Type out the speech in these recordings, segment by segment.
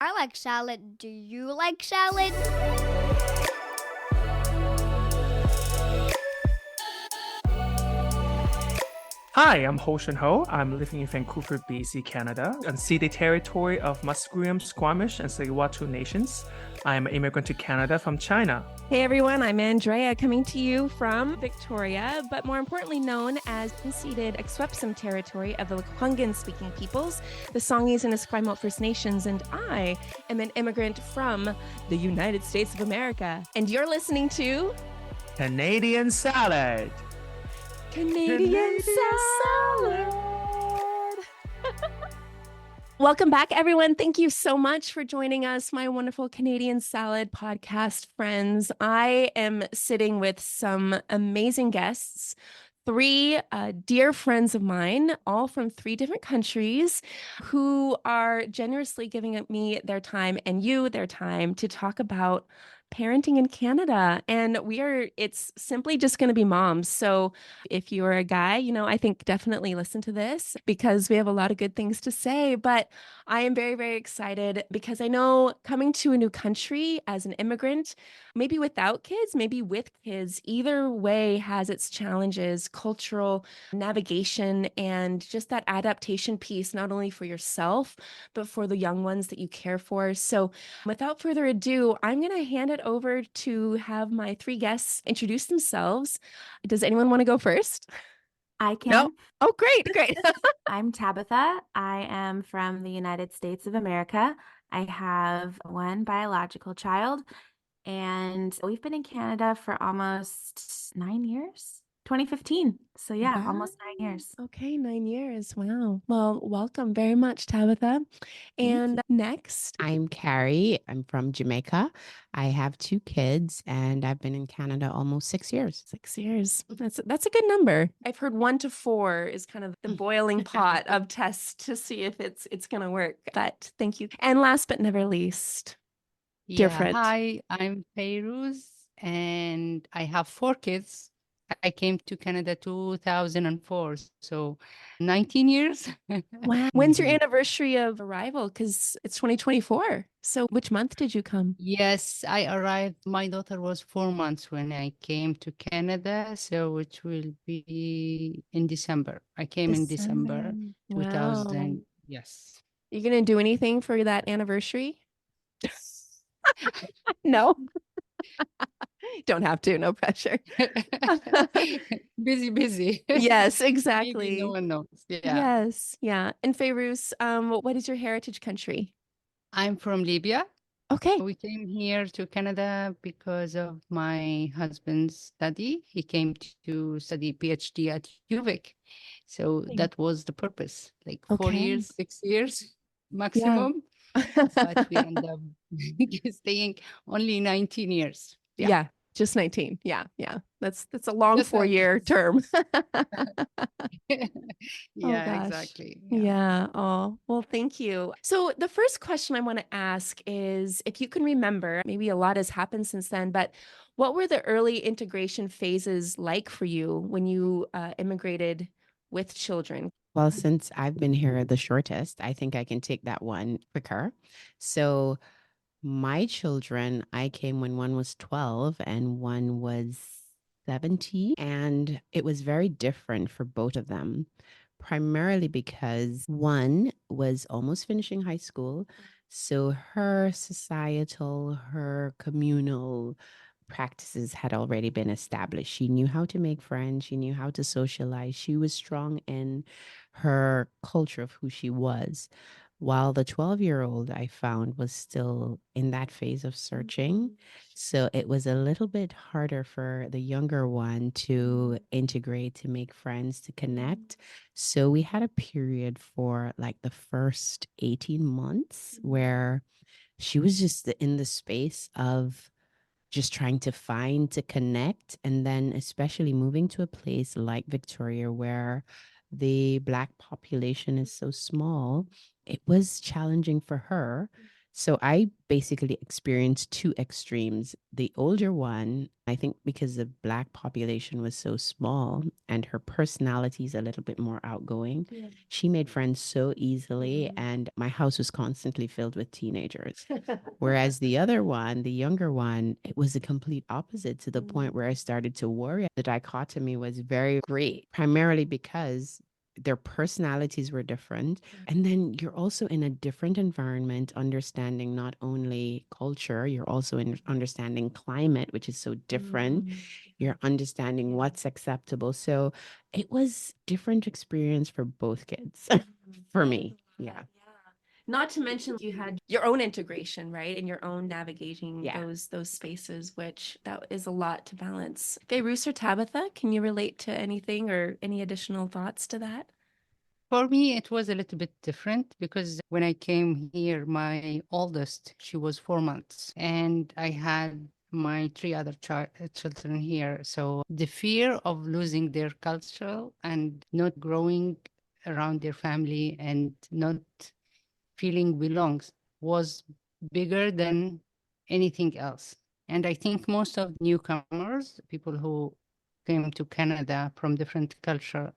I like salad. Do you like salad? Hi, I'm Ho Shun Ho. I'm living in Vancouver, BC, Canada, unceded territory of Musqueam, Squamish, and Tsleil-Waututh nations. I'm an immigrant to Canada from China. Hey everyone, I'm Andrea, coming to you from Victoria, but more importantly known as unceded Akwesasne territory of the Lekwungen-speaking peoples, the Songhees and Esquimalt First Nations, and I am an immigrant from the United States of America. And you're listening to Canadian Salad. Canadian Salad. Welcome back, everyone. Thank you so much for joining us, my wonderful Canadian Salad podcast friends. I am sitting with some amazing guests, three dear friends of mine, all from three different countries, who are generously giving me their time and you their time to talk about parenting in Canada. And it's simply just going to be moms. So if you're a guy, I think definitely listen to this because we have a lot of good things to say. But I am very, very excited because I know coming to a new country as an immigrant, maybe without kids, maybe with kids, either way has its challenges, cultural navigation, and just that adaptation piece, not only for yourself, but for the young ones that you care for. So without further ado, I'm going to hand it over to have my three guests introduce themselves. Does anyone want to go first? I can. No? Oh, great. I'm Tabitha. I am from the United States of America. I have one biological child, and we've been in Canada for almost 9 years. 2015. So yeah, Wow. almost 9 years. Okay, 9 years. Wow. Well, welcome very much, Tabitha. And next, I'm Kari. I'm from Jamaica. I have two kids and I've been in Canada almost 6 years. 6 years. That's a good number. I've heard 1 to 4 is kind of the boiling pot of tests to see if it's going to work. But thank you. And last but never least, dear friend. Hi, I'm Fayrouz and I have 4 kids. I came to Canada 2004, so 19 years. Wow. When's your anniversary of arrival? Because it's 2024. So which month did you come? Yes, I arrived. My daughter was 4 months when I came to Canada, so it will be in December. I came in December 2000. Wow. Yes. You going to do anything for that anniversary? No. Don't have to, no pressure. Busy. Yes, exactly. Maybe no one knows. Yeah. Yes, yeah. And Fayrouz, what is your heritage country? I'm from Libya. Okay. We came here to Canada because of my husband's study. He came to study PhD at UVic. So that was the purpose, like 4 years, 6 years maximum. But we end up staying only 19 years. Yeah, just 19. Yeah. That's a long just 4-year term. Yeah, exactly. Yeah. Oh, well, thank you. So the first question I want to ask is if you can remember, maybe a lot has happened since then, but what were the early integration phases like for you when you immigrated with children? Well, since I've been here the shortest, I think I can take that one quicker. So my children, I came when one was 12 and one was 17, and it was very different for both of them, primarily because one was almost finishing high school. So her societal, her communal practices had already been established. She knew how to make friends. She knew how to socialize. She was strong in her culture of who she was. While the 12-year-old I found was still in that phase of searching. So it was a little bit harder for the younger one to integrate, to make friends, to connect. So we had a period for like the first 18 months where she was just in the space of just trying to find, to connect. And then especially moving to a place like Victoria where the Black population is so small, it was challenging for her So I basically experienced two extremes. The older one, I think because the Black population was so small and her personality is a little bit more outgoing, she made friends so easily, and my house was constantly filled with teenagers. Whereas the other one, the younger one, it was the complete opposite, to the point where I started to worry. The dichotomy was very great, primarily because their personalities were different. And then you're also in a different environment, understanding not only culture, you're also in understanding climate, which is so different. You're understanding what's acceptable. So it was different experience for both kids, for me. Yeah. Not to mention you had your own integration, right? And your own navigating Yeah. those spaces, which that is a lot to balance. Fayrouz or Tabitha, can you relate to anything or any additional thoughts to that? For me, it was a little bit different because when I came here, my oldest, she was 4 months, and I had my three other children here. So the fear of losing their culture and not growing around their family and not feeling belongs was bigger than anything else. And I think most of newcomers, people who came to Canada from different culture,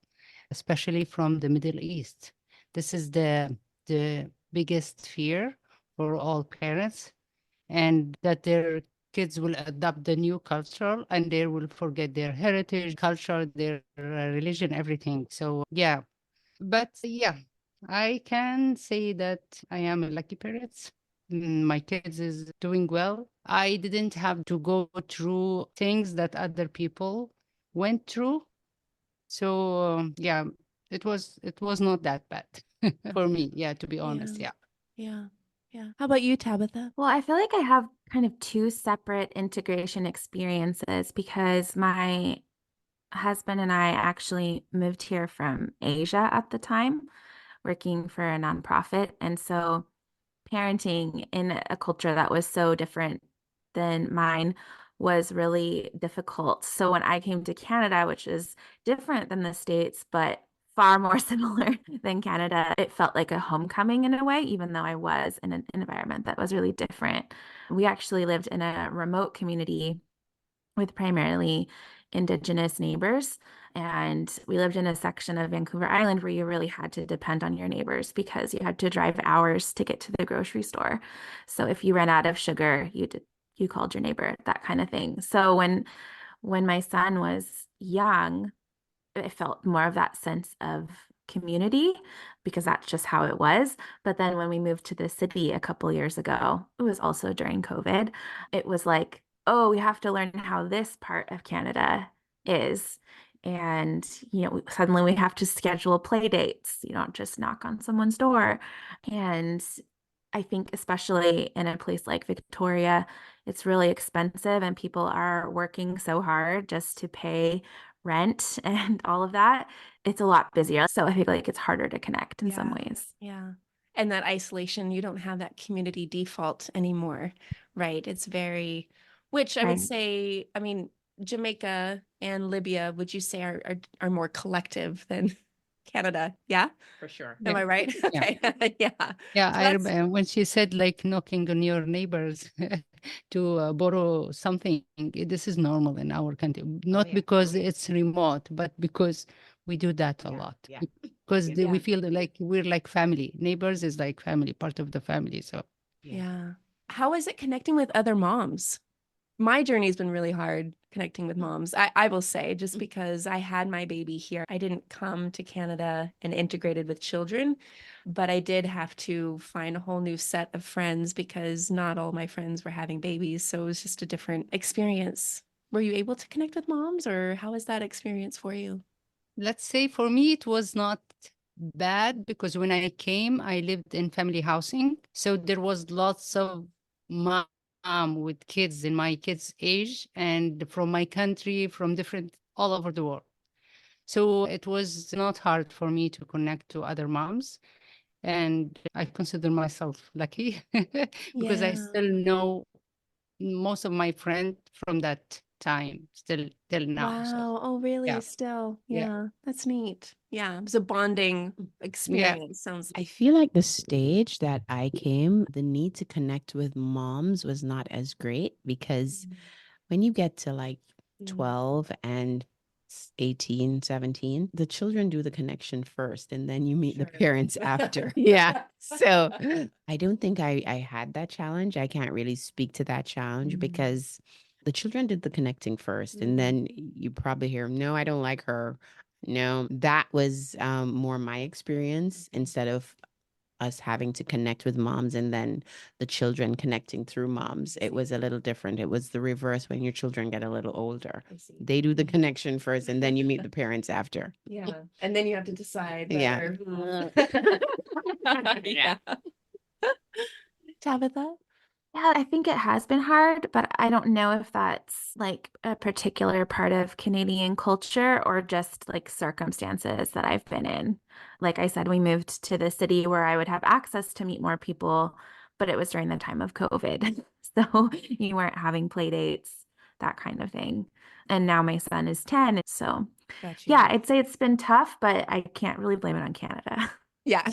especially from the Middle East, this is the biggest fear for all parents, and that their kids will adopt the new culture and they will forget their heritage, culture, their religion, everything. So yeah, but yeah, I can say that I am a lucky parent. My kids is doing well. I didn't have to go through things that other people went through. So yeah, it was not that bad for me. Yeah, to be honest. Yeah. Yeah. Yeah. How about you, Tabitha? Well, I feel like I have kind of two separate integration experiences because my husband and I actually moved here from Asia at the time, working for a nonprofit. And so parenting in a culture that was so different than mine was really difficult. So when I came to Canada, which is different than the States, but far more similar than Canada, it felt like a homecoming in a way, even though I was in an environment that was really different. We actually lived in a remote community with primarily Indigenous neighbors. And we lived in a section of Vancouver Island where you really had to depend on your neighbors because you had to drive hours to get to the grocery store. So if you ran out of sugar, you called your neighbor, that kind of thing. So when my son was young, I felt more of that sense of community because that's just how it was. But then when we moved to the city a couple years ago, it was also during COVID, it was like, oh, we have to learn how this part of Canada is. And, suddenly we have to schedule play dates. You don't just knock on someone's door. And I think, especially in a place like Victoria, it's really expensive and people are working so hard just to pay rent and all of that. It's a lot busier. So I feel like it's harder to connect in some ways. Yeah. And that isolation, you don't have that community default anymore, right? It's very, which I would Right. say, I mean, Jamaica and Libya, would you say are more collective than Canada? Yeah. For sure. Am I right? Okay. Yeah. Yeah, So I that's- remember when she said like knocking on your neighbors to borrow something. This is normal in our country, not yeah. because it's remote, but because we do that a Yeah, lot. yeah. Because Yeah. we feel like we're like family. Neighbors is like family, part of the family. So Yeah. How is it connecting with other moms? My journey's been really hard connecting with moms. I will say, just because I had my baby here, I didn't come to Canada and integrated with children, but I did have to find a whole new set of friends because not all my friends were having babies. So it was just a different experience. Were you able to connect with moms, or how was that experience for you? let's say for me, it was not bad because when I came, I lived in family housing. So there was lots of mom with kids in my kids' age and from my country, from different all over the world. So it was not hard for me to connect to other moms. And I consider myself lucky because I still know most of my friends from that time still till now. So Wow. Oh, really? yeah, Still. yeah, Yeah. That's neat. Yeah. It was a bonding experience. Sounds I feel like the stage that I came, the need to connect with moms was not as great because when you get to like 12 and 18, 17, the children do the connection first and then you meet the parents after. Yeah. So I don't think I had that challenge. I can't really speak to that challenge because the children did the connecting first. And then you probably hear, no, I don't like her. No, that was more my experience instead of us having to connect with moms and then the children connecting through moms. It was a little different. It was the reverse when your children get a little older. They do the connection first and then you meet the parents after. yeah. And then you have to decide Yeah. whether. Yeah. Tabitha? Yeah, I think it has been hard, but I don't know if that's like a particular part of Canadian culture or just like circumstances that I've been in. Like I said, we moved to the city where I would have access to meet more people, but it was during the time of COVID. So you weren't having play dates, that kind of thing. And now my son is 10. So Gotcha. yeah, I'd say it's been tough, but I can't really blame it on Canada. Yeah.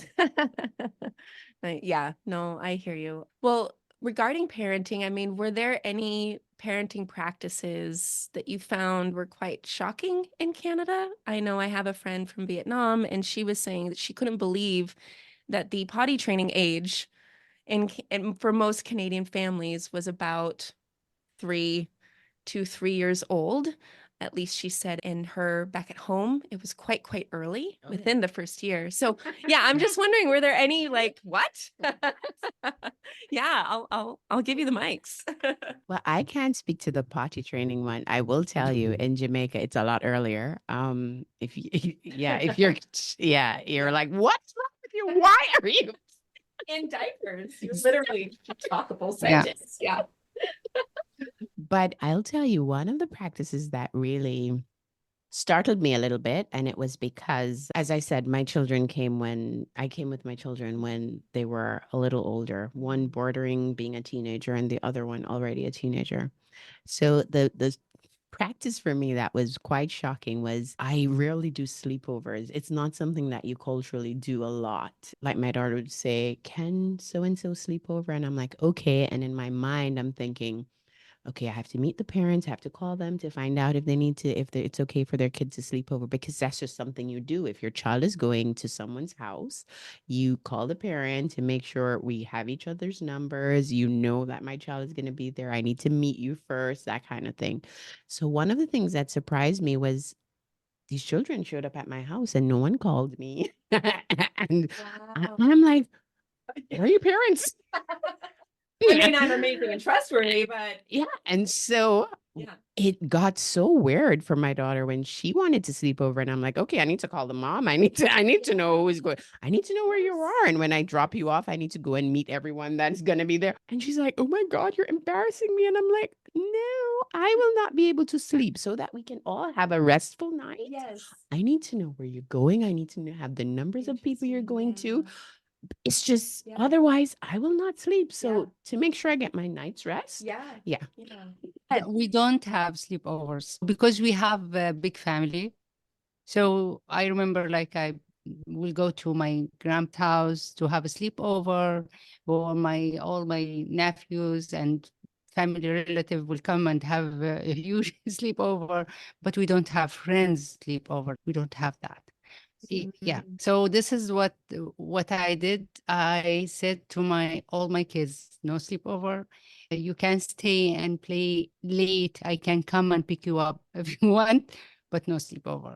Yeah. No, I hear you. Well, regarding parenting, I mean, were there any parenting practices that you found were quite shocking in Canada? I know I have a friend from Vietnam, and she was saying that she couldn't believe that the potty training age and for most Canadian families was about 3 to 3 years old. At least she said in her back at home, it was quite early within the first year. So yeah, I'm just wondering, were there any like what? Yeah, I'll give you the mics. Well, I can't speak to the potty training one. I will tell you in Jamaica, it's a lot earlier. If you, yeah, if you're, yeah, you're like, what's wrong with you? Why are you In diapers? You literally talk a full yeah. sentence. Yeah. But I'll tell you, one of the practices that really startled me a little bit, and it was because, as I said, my children came when I came with my children when they were a little older, one bordering being a teenager and the other one already a teenager. So the practice for me that was quite shocking was I rarely do sleepovers. It's not something that you culturally do a lot. Like my daughter would say, "Can so and so sleep over?" And I'm like, okay. And in my mind, I'm thinking, okay, I have to meet the parents, I have to call them to find out if they need to, it's okay for their kid to sleep over, because that's just something you do. If your child is going to someone's house, you call the parent to make sure we have each other's numbers. You know that my child is going to be there. I need to meet you first, that kind of thing. So one of the things that surprised me was these children showed up at my house and no one called me. And I'm like, where are your parents? I mean, I'm amazing and trustworthy, but Yeah. And so yeah. it got so weird for my daughter when she wanted to sleep over. And I'm like, okay, I need to call the mom. I need to know who's going. I need to know where you are. And when I drop you off, I need to go and meet everyone that's gonna be there. And she's like, oh my God, you're embarrassing me. And I'm like, no, I will not be able to sleep so that we can all have a restful night. Yes. I need to know where you're going. I need to have the numbers of people you're going to. It's just otherwise I will not sleep. So to make sure I get my night's rest. Yeah. Yeah. We don't have sleepovers because we have a big family. So I remember like I will go to my grandma's house to have a sleepover, or all my nephews and family relative will come and have a huge sleepover, but we don't have friends sleepover. We don't have that. Yeah. So this is what I did. I said to all my kids, no sleepover. You can stay and play late. I can come and pick you up if you want, but no sleepover.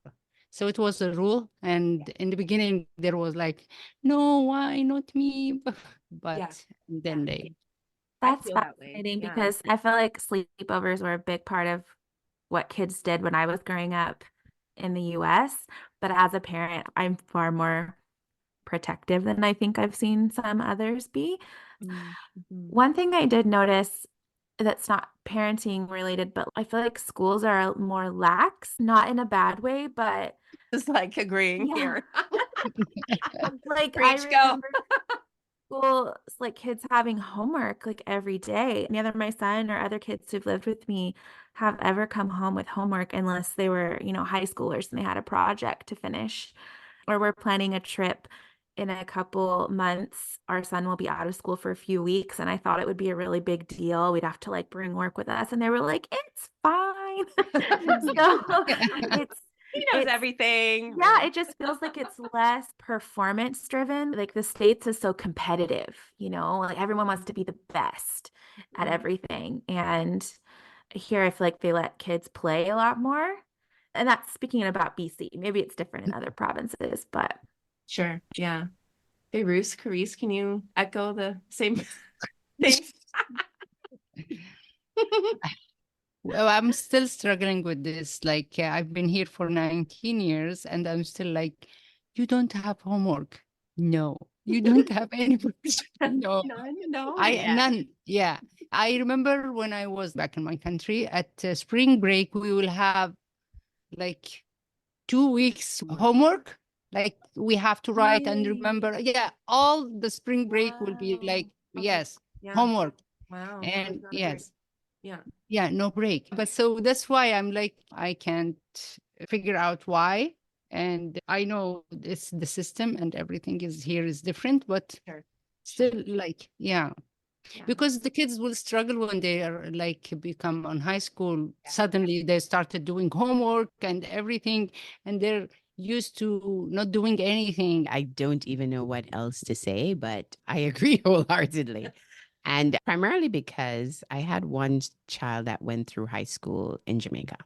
So it was a rule. And in the beginning, there was like, no, why not me? But then That's feel that way. fascinating Yeah. because I feel like sleepovers were a big part of what kids did when I was growing up in the US. But as a parent, I'm far more protective than I think I've seen some others be. One thing I did notice that's not parenting related, but I feel like schools are more lax, not in a bad way, but Just like agreeing Yeah. here. like I Preach, go. remember school, it's like kids having homework like every day. Neither my son or other kids who've lived with me have ever come home with homework unless they were, high schoolers and they had a project to finish. Or we're planning a trip in a couple months. Our son will be out of school for a few weeks, and I thought it would be a really big deal. We'd have to like bring work with us, and they were like, "It's fine." So it's He knows it's everything. yeah, it just feels like it's less performance driven. Like the States is so competitive, like everyone wants to be the best at everything. And here I feel like they let kids play a lot more. And that's speaking about BC. Maybe it's different in other provinces, but Sure. Yeah. Fayrouz, Carice, can you echo the same thing? Well, I'm still struggling with this. Like, I've been here for 19 years and I'm still like, you don't have homework. No, you don't have any books. No, No. none. Yeah. I remember when I was back in my country at spring break, we will have like 2 weeks homework. Like we have to write and remember. Yeah. All the spring break will be like, yes, homework. Wow. And yes. Yeah. Yeah, no break. But so that's why I'm like, I can't figure out why. And I know it's the system and everything is here is different, but still like, yeah. Because the kids will struggle when they are like become on high school. Suddenly they started doing homework and everything, and they're used to not doing anything. I don't even know what else to say, but I agree wholeheartedly. And primarily because I had one child that went through high school in Jamaica.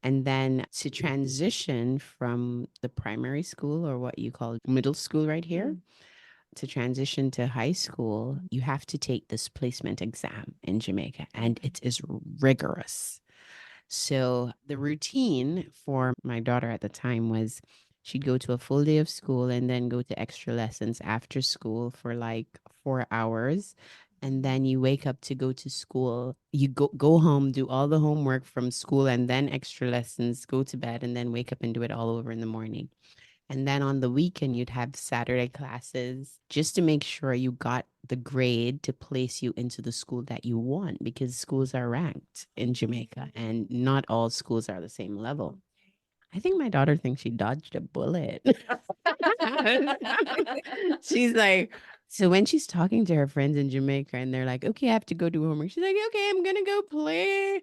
And then to transition from the primary school, or what you call middle school right here, to transition to high school, you have to take this placement exam in Jamaica, and it is rigorous. So the routine for my daughter at the time was she'd go to a full day of school and then go to extra lessons after school for like 4 hours. And then you wake up to go to school. You go home, do all the homework from school, and then extra lessons, go to bed, and then wake up and do it all over in the morning. And then on the weekend, you'd have Saturday classes just to make sure you got the grade to place you into the school that you want, because schools are ranked in Jamaica and not all schools are the same level. I think my daughter thinks she dodged a bullet. She's like, so when she's talking to her friends in Jamaica and they're like, okay, I have to go do homework, she's like, okay, I'm going to go play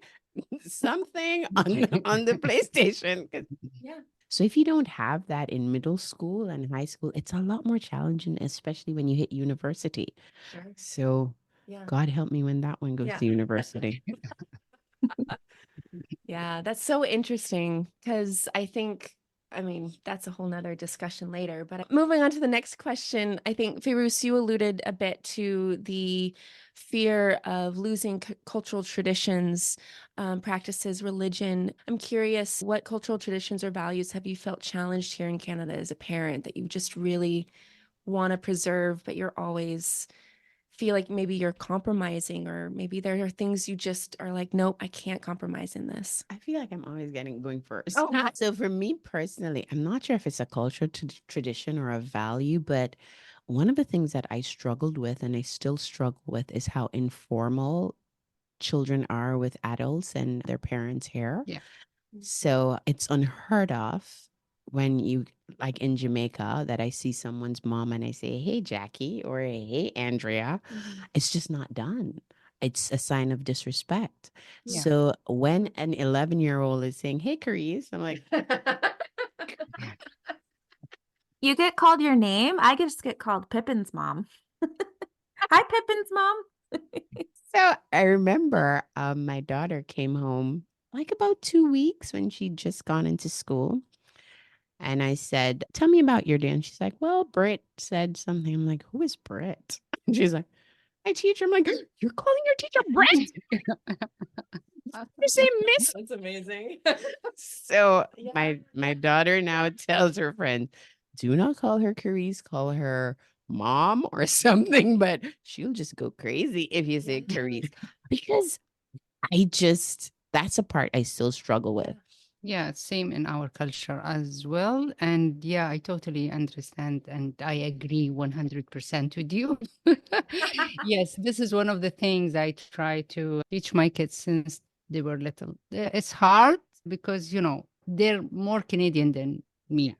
something on the PlayStation. Yeah. So if you don't have that in middle school and high school, it's a lot more challenging, especially when you hit university. Sure. So God help me when that one goes to university. Yeah, that's so interesting because that's a whole nother discussion later. But moving on to the next question, I think, Fayrouz, you alluded a bit to the fear of losing cultural traditions, practices, religion. I'm curious, what cultural traditions or values have you felt challenged here in Canada as a parent that you just really want to preserve, but you're always feel like maybe you're compromising, or maybe there are things you just are like, nope, I can't compromise in this? I feel like I'm always going first. Oh. So for me personally, I'm not sure if it's a cultural tradition or a value, but one of the things that I struggled with and I still struggle with is how informal children are with adults and their parents here. Yeah. So it's unheard of when you, like in Jamaica, that I see someone's mom and I say, hey, Jackie, or hey, Andrea. It's just not done. It's a sign of disrespect. Yeah. So when an 11-year-old is saying, hey, Carice, I'm like, you get called your name. I just get called Pippin's mom. Hi, Pippin's mom. So I remember my daughter came home like about 2 weeks when she'd just gone into school. And I said, tell me about your day. And she's like, well, Britt said something. I'm like, who is Britt? And she's like, my teacher. I'm like, you're calling your teacher Britt? You say Miss? That's amazing. So my daughter now tells her friend, do not call her Carice, call her mom or something, but she'll just go crazy if you say Carice. Because that's a part I still struggle with. Yeah, same in our culture as well. And yeah, I totally understand and I agree 100% with you. Yes, this is one of the things I try to teach my kids since they were little. It's hard because, they're more Canadian than me.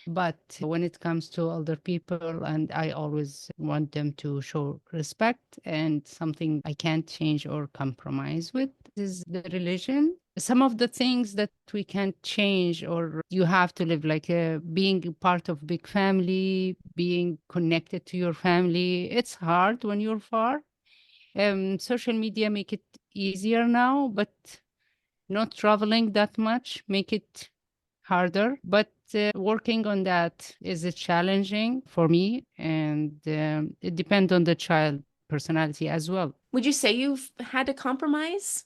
But when it comes to older people, and I always want them to show respect, and something I can't change or compromise with is the religion. Some of the things that we can't change, or you have to live like being part of big family, being connected to your family. It's hard when you're far. Social media make it easier now, but not traveling that much make it harder. But working on that is challenging for me, and it depends on the child personality as well. Would you say you've had to compromise?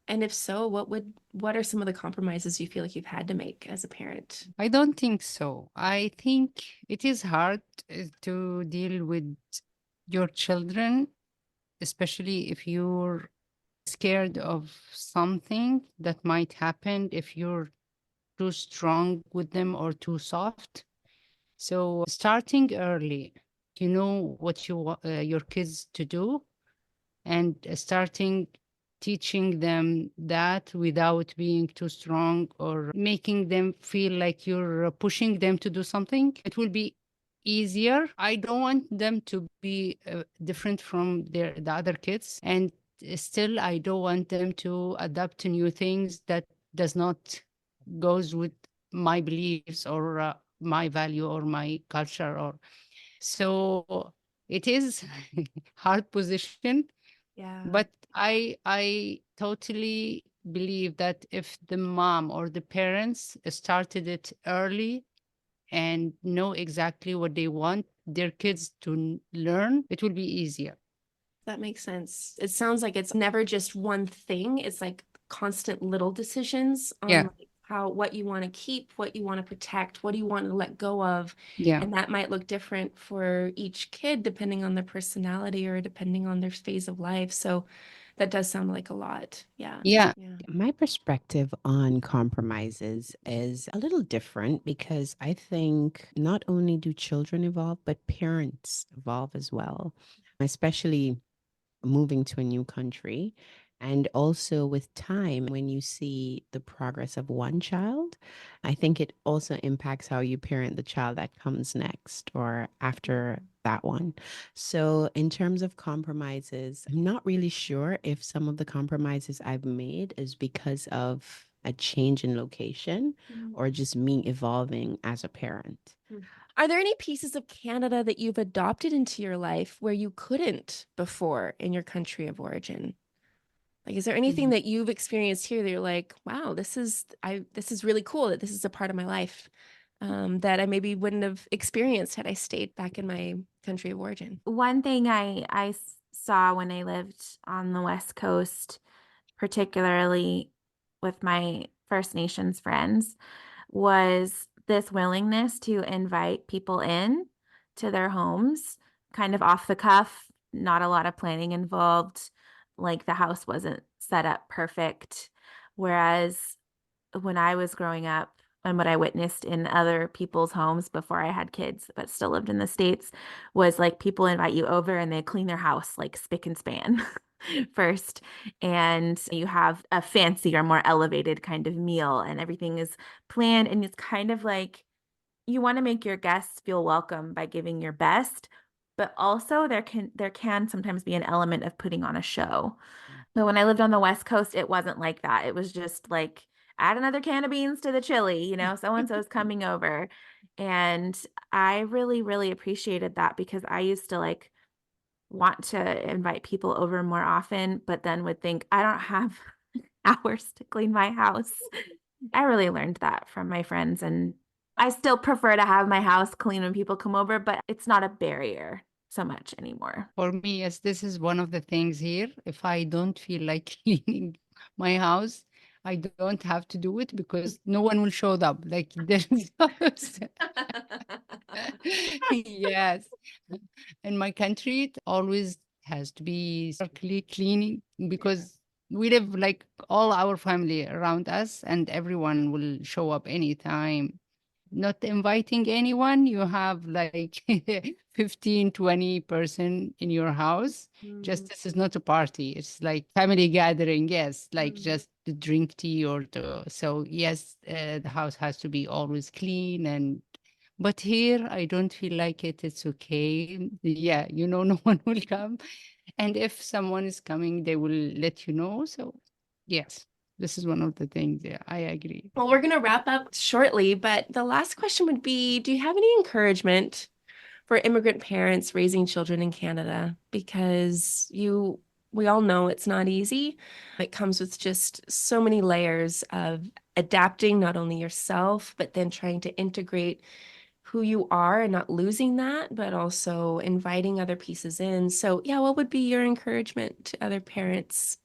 And if so, what are some of the compromises you feel like you've had to make as a parent? I don't think so. I think it is hard to deal with your children, especially if you're scared of something that might happen if you're too strong with them or too soft. So starting early, you know what you want your kids to do, and starting teaching them that without being too strong or making them feel like you're pushing them to do something, it will be easier. I don't want them to be different from the other kids, and still I don't want them to adapt to new things that does not goes with my beliefs or my value or my culture. Or so it is hard position. Yeah. But I totally believe that if the mom or the parents started it early and know exactly what they want their kids to learn, it will be easier. That makes sense. It sounds like it's never just one thing. It's like constant little decisions Yeah. on like what you want to keep, what you want to protect, what do you want to let go of. Yeah. And that might look different for each kid depending on their personality or depending on their phase of life. So that does sound like a lot. Yeah. Yeah. Yeah. My perspective on compromises is a little different because I think not only do children evolve, but parents evolve as well, especially moving to a new country. And also with time, when you see the progress of one child, I think it also impacts how you parent the child that comes next or after that one. So, in terms of compromises, I'm not really sure if some of the compromises I've made is because of a change in location or just me evolving as a parent. Are there any pieces of Canada that you've adopted into your life where you couldn't before in your country of origin? Like, is there anything that you've experienced here that you're like, wow, this is really cool that this is a part of my life that I maybe wouldn't have experienced had I stayed back in my country of origin? One thing I saw when I lived on the West Coast, particularly with my First Nations friends, was this willingness to invite people in to their homes, kind of off the cuff, not a lot of planning involved. Like the house wasn't set up perfect. Whereas when I was growing up and what I witnessed in other people's homes before I had kids but still lived in the States was like people invite you over and they clean their house like spick and span first. And you have a fancy or more elevated kind of meal and everything is planned. And it's kind of like you want to make your guests feel welcome by giving your best, but also there can sometimes be an element of putting on a show. So when I lived on the West Coast, it wasn't like that. It was just like, add another can of beans to the chili, so and so is coming over. And I really, really appreciated that because I used to like want to invite people over more often, but then would think, I don't have hours to clean my house. I really learned that from my friends. And I still prefer to have my house clean when people come over, but it's not a barrier so much anymore. For me, yes, this is one of the things here. If I don't feel like cleaning my house, I don't have to do it because no one will show up. Like there's yes. In my country, it always has to be circly cleaning because we live like all our family around us, and everyone will show up anytime. Not inviting anyone, you have like 15, 20 person in your house. Just this is not a party, it's like family gathering. Yes, like just to drink tea or to, so yes, the house has to be always clean. And but here I don't feel like it. It's okay. Yeah, no one will come. And if someone is coming, they will let you know. So yes, this is one of the things. Yeah, I agree. Well, we're going to wrap up shortly, but the last question would be, do you have any encouragement for immigrant parents raising children in Canada? Because we all know it's not easy. It comes with just so many layers of adapting not only yourself, but then trying to integrate who you are and not losing that, but also inviting other pieces in. So yeah, what would be your encouragement to other parents?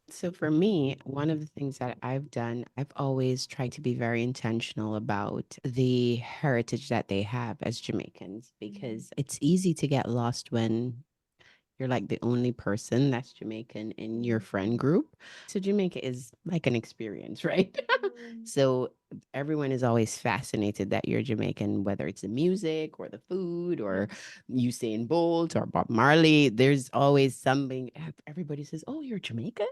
So for me, one of the things that I've done, I've always tried to be very intentional about the heritage that they have as Jamaicans, because it's easy to get lost when you're like the only person that's Jamaican in your friend group. So Jamaica is like an experience, right? So everyone is always fascinated that you're Jamaican, whether it's the music or the food or Usain Bolt or Bob Marley. There's always something. Everybody says, "Oh, you're Jamaican."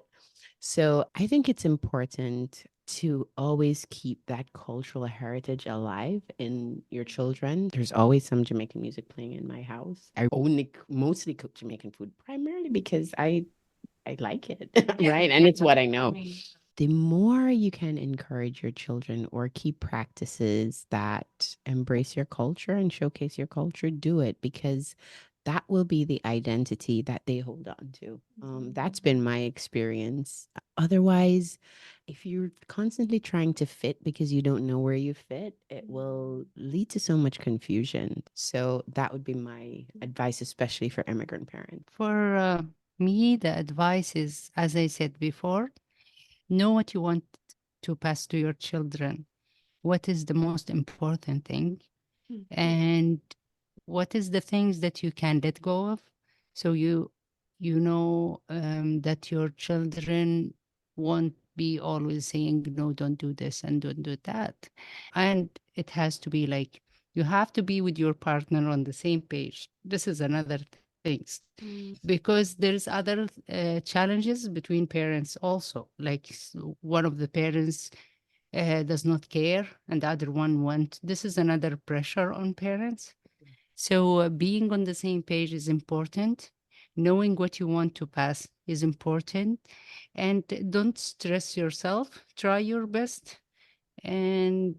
So I think it's important to always keep that cultural heritage alive in your children. There's always some Jamaican music playing in my house. I only mostly cook Jamaican food primarily because I like it, right? And it's what I know. The more you can encourage your children or keep practices that embrace your culture and showcase your culture, do it, because that will be the identity that they hold on to. That's been my experience. Otherwise, if you're constantly trying to fit because you don't know where you fit, it will lead to so much confusion. So that would be my advice, especially for immigrant parents. For me, the advice is, as I said before, know what you want to pass to your children. What is the most important thing? And what is the things that you can let go of? So you know that your children won't be always saying, no, don't do this and don't do that. And it has to be like, you have to be with your partner on the same page. This is another thing, because there's other challenges between parents also. Like one of the parents does not care and the other one wants. This is another pressure on parents. So being on the same page is important. Knowing what you want to pass is important. And don't stress yourself. Try your best. And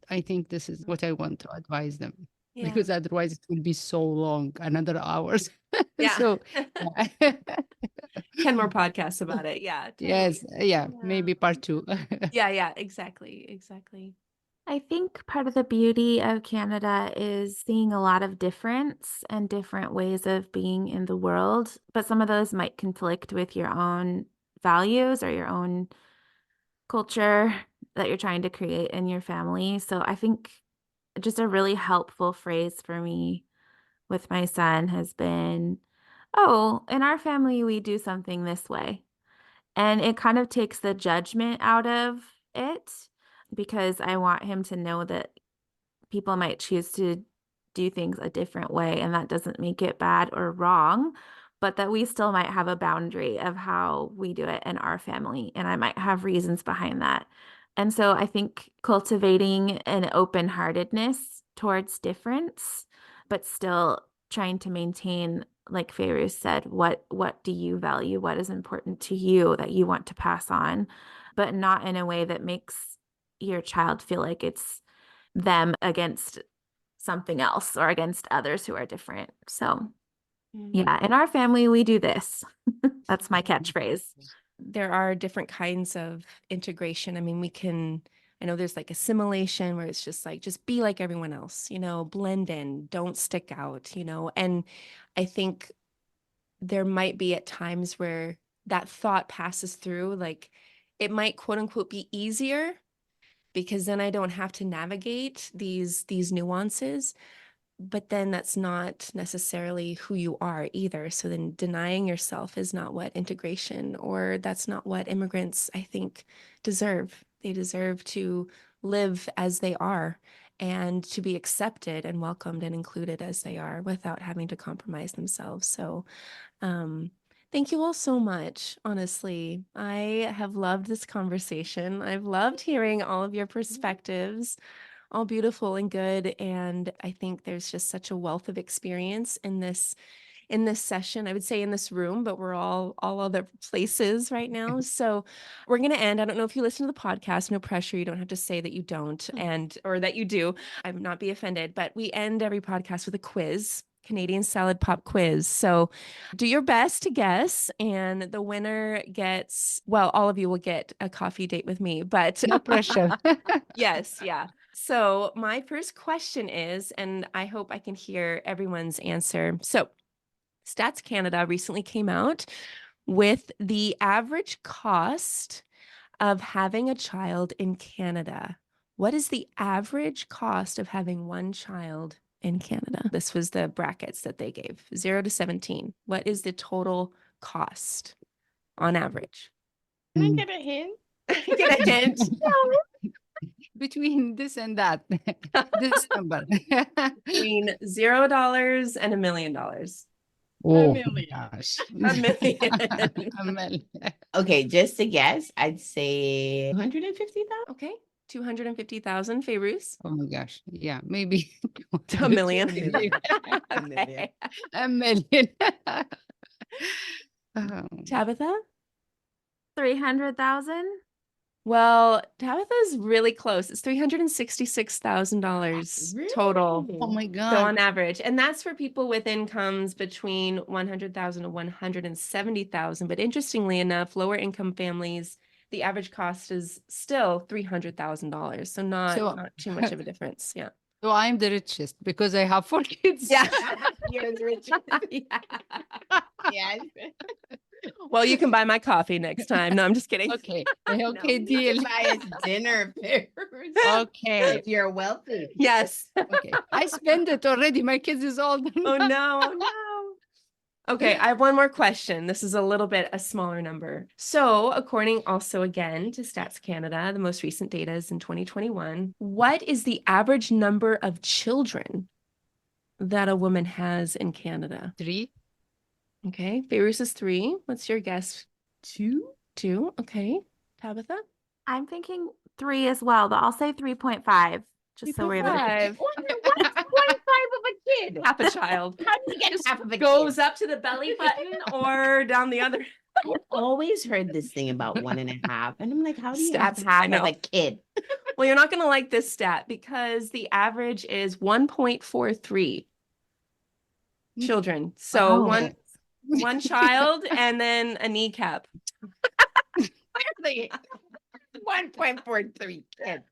I think this is what I want to advise them. Yeah. Because otherwise it will be so long, another hours. Yeah. So 10 more podcasts about it. Yeah. Totally. yes, yeah, maybe part 2. Yeah, exactly. I think part of the beauty of Canada is seeing a lot of difference and different ways of being in the world, but some of those might conflict with your own values or your own culture that you're trying to create in your family. So I think just a really helpful phrase for me with my son has been, oh, in our family, we do something this way. And it kind of takes the judgment out of it, because I want him to know that people might choose to do things a different way, and that doesn't make it bad or wrong, but that we still might have a boundary of how we do it in our family, and I might have reasons behind that. And so I think cultivating an open-heartedness towards difference, but still trying to maintain, like Fayrouz said, what do you value? What is important to you that you want to pass on, but not in a way that makes your child feel like it's them against something else or against others who are different. So yeah, in our family, we do this. That's my catchphrase. There are different kinds of integration. I mean, I know there's like assimilation where it's just like, just be like everyone else, blend in, don't stick out, and I think there might be at times where that thought passes through, like it might quote unquote be easier because then I don't have to navigate these nuances. but then that's not necessarily who you are either. So then denying yourself is not what integration, or that's not what immigrants, I think, deserve. They deserve to live as they are and to be accepted and welcomed and included as they are without having to compromise themselves. So thank you all so much. Honestly, I have loved this conversation. I've loved hearing all of your perspectives, all beautiful and good. And I think there's just such a wealth of experience in this session. I would say in this room, but we're all other places right now. So we're going to end. I don't know if you listen to the podcast, no pressure. You don't have to say that you don't or that you do. I would not be offended, but we end every podcast with a quiz. Canadian Salad Pop Quiz. So do your best to guess, and the winner gets, well, all of you will get a coffee date with me, but No pressure. yes, yeah. So my first question is, and I hope I can hear everyone's answer. So Stats Canada recently came out with the average cost of having a child in Canada. What is the average cost of having one child in Canada? This was the brackets that they gave, 0 to 17. What is the total cost on average? Can I get a hint? Get a hint? Between this and that, this number. Between $0 and $1 million. Oh, million. gosh. $1 million. A million. Okay, just to guess, I'd say 150,000. Okay, 250,000. Fayrouz? Oh my gosh. Yeah, maybe. A million. A million. A million. Tabitha? 300,000. Well, Tabitha's really close. It's $366,000 total. Oh my So God. on average, and that's for people with incomes between 100,000 and 170,000. But interestingly enough, lower income families, the average cost is still $300,000. So not too much of a difference. Yeah. So I'm the richest because I have 4 kids. Yeah. You're the richest. Yes. Well, you can buy my coffee next time. No, I'm just kidding. Okay. Okay, deal. Buy us dinner, Fayrouz. Okay. If you're wealthy. Yes. Okay. I spent it already. My kids is older. Oh no, oh no. Okay, I have one more question. This is a smaller number. So according also again to Stats Canada, the most recent data is in 2021. What is the average number of children that a woman has in Canada? 3. Okay, Fayrouz is 3. What's your guess? 2? 2. Okay, Tabitha? I'm thinking 3 as well, but I'll say 3.5. Just so we're able to. 3.5. What's 0.5 of a kid? Half a child. How do you get half of a Goes kid? up to the belly button or down the other. I've always heard this thing about 1.5. And I'm like, how do you have Stats, I half of know. a kid? Well, you're not going to like this stat because the average is 1.43 children. So Wow. one child and then a kneecap. Where are they? 1.43 kids.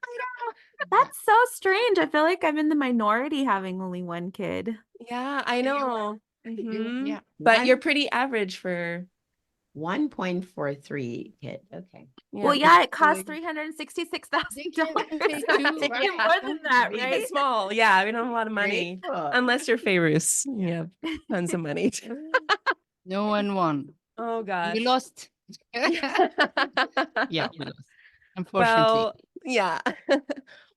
That's so strange. I feel like I'm in the minority having only one kid. Yeah, I know. Mhm. Yeah. But you're pretty average for 1.43 kid. Okay. Well, yeah, it costs $366,000. They can pay too, It's right? more than that, Keep right? it small. Yeah, we don't have a lot of money. Grateful. Unless you're Fayrouz. You have tons of money. No one won. Oh gosh. We lost. Yeah, we lost. Unfortunately. Well, yeah.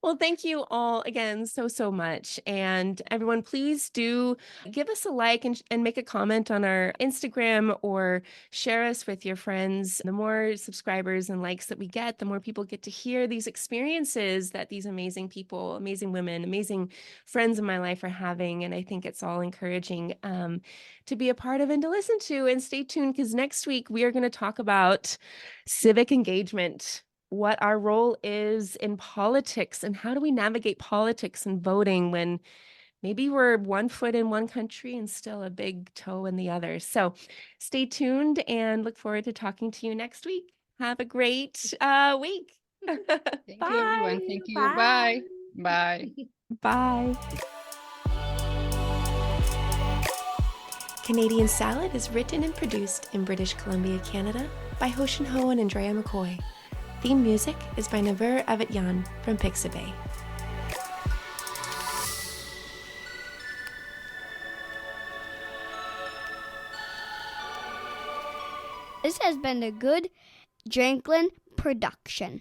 Well, thank you all again so much. And everyone, please do give us a like and make a comment on our Instagram or share us with your friends. The more subscribers and likes that we get, the more people get to hear these experiences that these amazing people, amazing women, amazing friends in my life are having. And I think it's all encouraging to be a part of and to listen to. And stay tuned because next week we are going to talk about civic engagement, what our role is in politics, and how do we navigate politics and voting when maybe we're one foot in one country and still a big toe in the other. So stay tuned and look forward to talking to you next week. Have a great week. Thank you, everyone. Thank you. Bye. Bye. Bye. Canadian Salad is written and produced in British Columbia, Canada by Hoshin Ho and Andrea McCoy. Theme music is by Naver Avityaan from Pixabay. This has been a good Drinklin production.